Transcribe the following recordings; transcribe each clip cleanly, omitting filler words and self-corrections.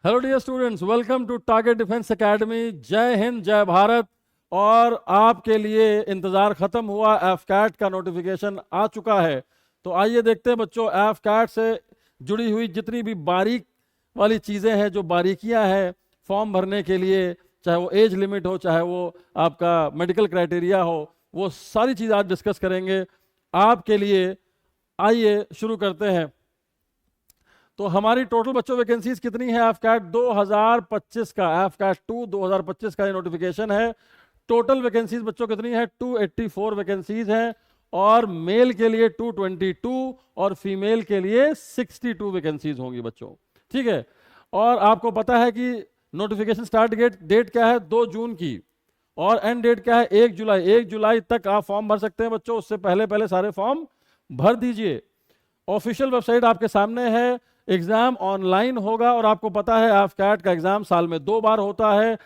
Hello dear students, welcome to Target Defence Academy. जय हिंद, जय भारत। और आपके लिए इंतज़ार ख़त्म हुआ, एफकैट का नोटिफिकेशन आ चुका है। तो आइए देखते हैं बच्चों, एफकैट से जुड़ी हुई जितनी भी बारीक वाली चीज़ें हैं, जो बारीकियां हैं फॉर्म भरने के लिए, चाहे वो एज लिमिट हो, चाहे वो आपका मेडिकल क्राइटेरिया हो, वो सारी चीज़ आज डिस्कस करेंगे आपके लिए। आइए शुरू करते हैं। तो हमारी टोटल बच्चों वैकेंसीज कितनी है एफकैट 2025 का, एफकैट 2 2025 का ये नोटिफिकेशन है। टोटल वैकेंसीज बच्चों कितनी है? 284 वैकेंसीज हैं, और मेल के लिए 222 और फीमेल के लिए 62 वैकेंसीज होंगी बच्चों। ठीक है। और आपको पता है कि नोटिफिकेशन स्टार्ट डेट क्या है? 2 जून की, और एंड डेट क्या है? 1 जुलाई। 1 जुलाई तक आप फॉर्म भर सकते हैं बच्चों, उससे पहले पहले सारे फॉर्म भर दीजिए। ऑफिशियल वेबसाइट आपके सामने है। एग्जाम ऑनलाइन होगा, और आपको पता है एफकैट का एग्जाम साल में 2 बार होता है,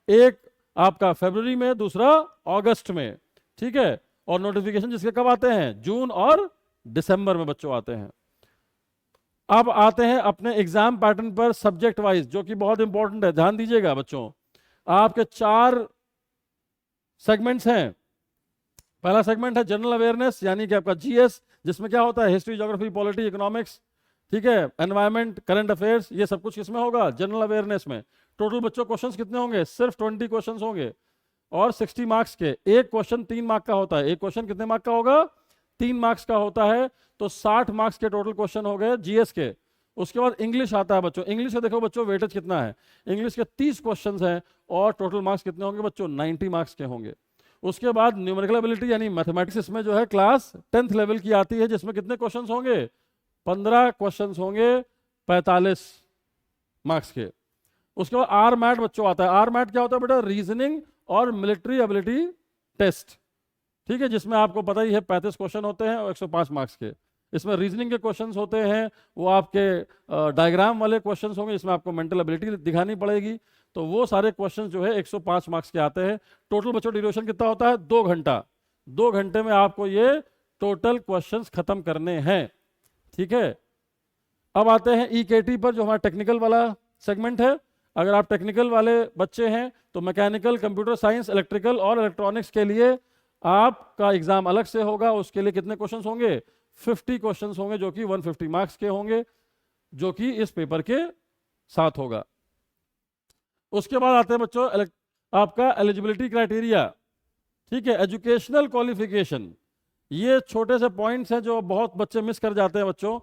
एक आपका फरवरी में, दूसरा अगस्त में। ठीक है। और नोटिफिकेशन जिसके कब आते हैं? जून और दिसंबर में बच्चों आते हैं। अब आते हैं अपने एग्जाम पैटर्न पर सब्जेक्ट वाइज, जो कि बहुत इंपॉर्टेंट है, ध्यान दीजिएगा बच्चों। आपके 4 सेगमेंट्स हैं। पहला सेगमेंट है जनरल अवेयरनेस, यानी कि आपका जीएस, जिसमें क्या होता है? हिस्ट्री, ज्योग्राफी, पॉलिटी, इकोनॉमिक्स, ठीक है, एनवायरनमेंट, करंट अफेयर्स, ये सब कुछ किसमें होगा? जनरल अवेयरनेस में। टोटल बच्चों क्वेश्चंस कितने होंगे? सिर्फ 20 क्वेश्चंस होंगे, और 60 मार्क्स के। एक क्वेश्चन 3 मार्क का होता है। एक क्वेश्चन कितने मार्क का होगा? 3 मार्क्स का होता है। तो 60 मार्क्स के टोटल क्वेश्चन हो गए जीएस के। उसके बाद इंग्लिश आता है बच्चों। इंग्लिश का देखो बच्चों वेटेज कितना है। इंग्लिश के 30 क्वेश्चन हैं, और टोटल मार्क्स कितने होंगे बच्चों? 90 मार्क्स के होंगे। उसके बाद न्यूमेरिकल एबिलिटी यानी मैथमेटिक्स, इसमें जो है क्लास 10th लेवल की आती है, जिसमें कितने क्वेश्चंस होंगे? 15 क्वेश्चंस होंगे, 45 मार्क्स के। उसके बाद आर मैट बच्चों आता है। आर मैट क्या होता है बेटा? रीजनिंग और मिलिट्री एबिलिटी टेस्ट। ठीक है, जिसमें आपको पता ही है 35 क्वेश्चन होते हैं और 105 मार्क्स के। इसमें रीजनिंग के क्वेश्चंस होते हैं, वो आपके डायग्राम वाले क्वेश्चंस होंगे, इसमें आपको मेंटल एबिलिटी दिखानी पड़ेगी। तो वो सारे क्वेश्चंस जो है 105 मार्क्स के आते हैं। टोटल बच्चों ड्यूरेशन कितना होता है? 2 घंटा। 2 घंटे में आपको ये टोटल क्वेश्चंस खत्म करने हैं। ठीक है। अब आते हैं ईकेटी पर, जो हमारा टेक्निकल वाला सेगमेंट है। अगर आप टेक्निकल वाले बच्चे हैं तो मैकेनिकल, कंप्यूटर साइंस, इलेक्ट्रिकल और इलेक्ट्रॉनिक्स के लिए आपका एग्जाम अलग से होगा। उसके लिए कितने क्वेश्चंस होंगे? 50 क्वेश्चंस होंगे, जो कि 150 मार्क्स के होंगे, जो कि इस पेपर के साथ होगा। उसके बाद आते हैं बच्चों आपका एलिजिबिलिटी क्राइटेरिया। ठीक है, एजुकेशनल क्वालिफिकेशन। ये छोटे से पॉइंट्स हैं जो बहुत बच्चे मिस कर जाते हैं बच्चों,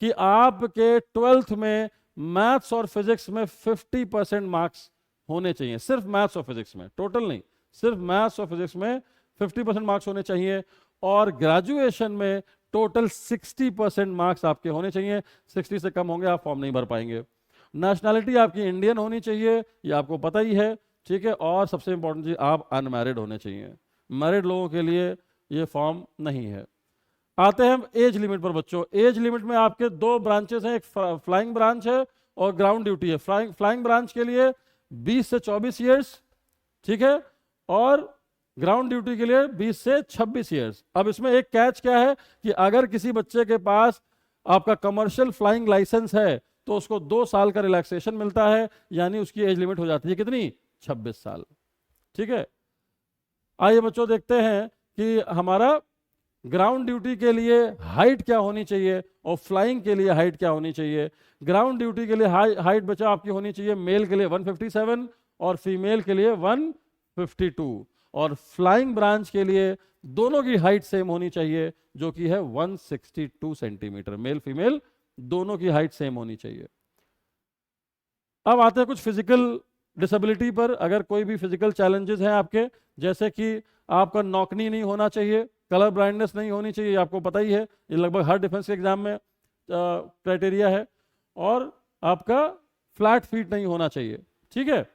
कि आपके 12th में मैथ्स और फिजिक्स में 50% मार्क्स होने चाहिए। सिर्फ मैथ्स और फिजिक्स में, टोटल नहीं, सिर्फ मैथ्स और फिजिक्स में 50% मार्क्स होने चाहिए। और ग्रेजुएशन में टोटल 60% मार्क्स आपके होने चाहिए। 60 से कम होंगे आप फॉर्म नहीं भर पाएंगे। नेशनैलिटी आपकी इंडियन होनी चाहिए, ये आपको पता ही है। ठीक है। और सबसे इंपॉर्टेंट चीज, आप अनमैरिड होने चाहिए। मैरिड लोगों के लिए ये फॉर्म नहीं है। आते हैं एज लिमिट पर बच्चों। एज लिमिट में आपके 2 ब्रांचेस हैं, एक फ्लाइंग ब्रांच है और ग्राउंड ड्यूटी है। फ्लाइंग ब्रांच के लिए 20 से 24 ईयर्स, ठीक है, और ग्राउंड ड्यूटी के लिए 20 से 26 ईयर्स। अब इसमें एक कैच क्या है, कि अगर किसी बच्चे के पास आपका कमर्शियल फ्लाइंग लाइसेंस है तो उसको 2 साल का रिलैक्सेशन मिलता है, यानी उसकी एज लिमिट हो जाती है कितनी? 26 साल। ठीक है। आइए बच्चों देखते हैं कि हमारा ग्राउंड ड्यूटी के लिए हाइट क्या होनी चाहिए, और फ्लाइंग के लिए हाइट क्या होनी चाहिए। ग्राउंड ड्यूटी के लिए हाइट बच्चा आपकी होनी चाहिए, मेल के लिए 157 और फीमेल के लिए 152। और फ्लाइंग ब्रांच के लिए दोनों की हाइट सेम होनी चाहिए, जो कि है 162 सेंटीमीटर। मेल फीमेल दोनों की हाइट सेम होनी चाहिए। अब आते हैं कुछ फिजिकल डिसेबिलिटी पर। अगर कोई भी फिजिकल चैलेंजेस हैं आपके, जैसे कि आपका नॉकनी नहीं होना चाहिए, कलर ब्लाइंडनेस नहीं होनी चाहिए, आपको पता ही है, ये लगभग हर डिफेंस के एग्जाम में क्राइटेरिया है। और आपका फ्लैट फीट नहीं होना चाहिए। ठीक है।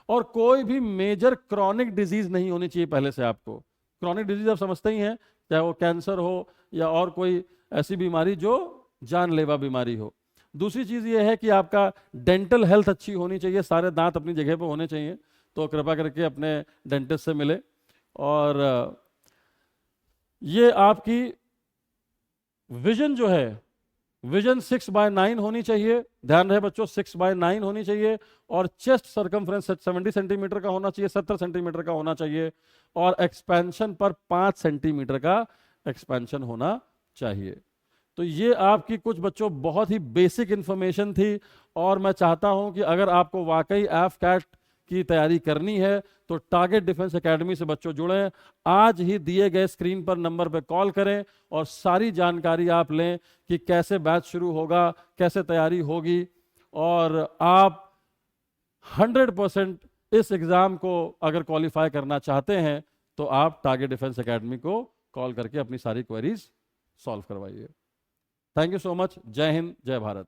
और कोई भी मेजर क्रॉनिक डिजीज नहीं होनी चाहिए पहले से आपको। क्रॉनिक डिजीज आप समझते ही हैं, चाहे वो कैंसर हो या और कोई ऐसी बीमारी जो जानलेवा बीमारी हो। दूसरी चीज़ ये है कि आपका डेंटल हेल्थ अच्छी होनी चाहिए, सारे दांत अपनी जगह पर होने चाहिए। तो कृपया करके अपने डेंटिस्ट से मिले। और ये आपकी विजन जो है विजन 6/9 होनी चाहिए, ध्यान रहे बच्चों 6/9 होनी चाहिए, और चेस्ट सरकमफ्रेंस 70 सेंटीमीटर का होना चाहिए, 70 सेंटीमीटर का होना चाहिए, और एक्सपेंशन पर 5 सेंटीमीटर का एक्सपेंशन होना चाहिए। तो ये आपकी कुछ बच्चों बहुत ही बेसिक इंफॉर्मेशन थी, और मैं चाहता हूं कि अगर आपको वाकई एफकैट की तैयारी करनी है तो टारगेट डिफेंस एकेडमी से बच्चों जुड़ें। आज ही दिए गए स्क्रीन पर नंबर पर कॉल करें और सारी जानकारी आप लें कि कैसे बैच शुरू होगा, कैसे तैयारी होगी, और आप 100% इस एग्ज़ाम को अगर क्वालिफाई करना चाहते हैं तो आप टारगेट डिफेंस एकेडमी को कॉल करके अपनी सारी क्वेरीज सॉल्व करवाइए। Thank you so much. जय हिंद, जय भारत।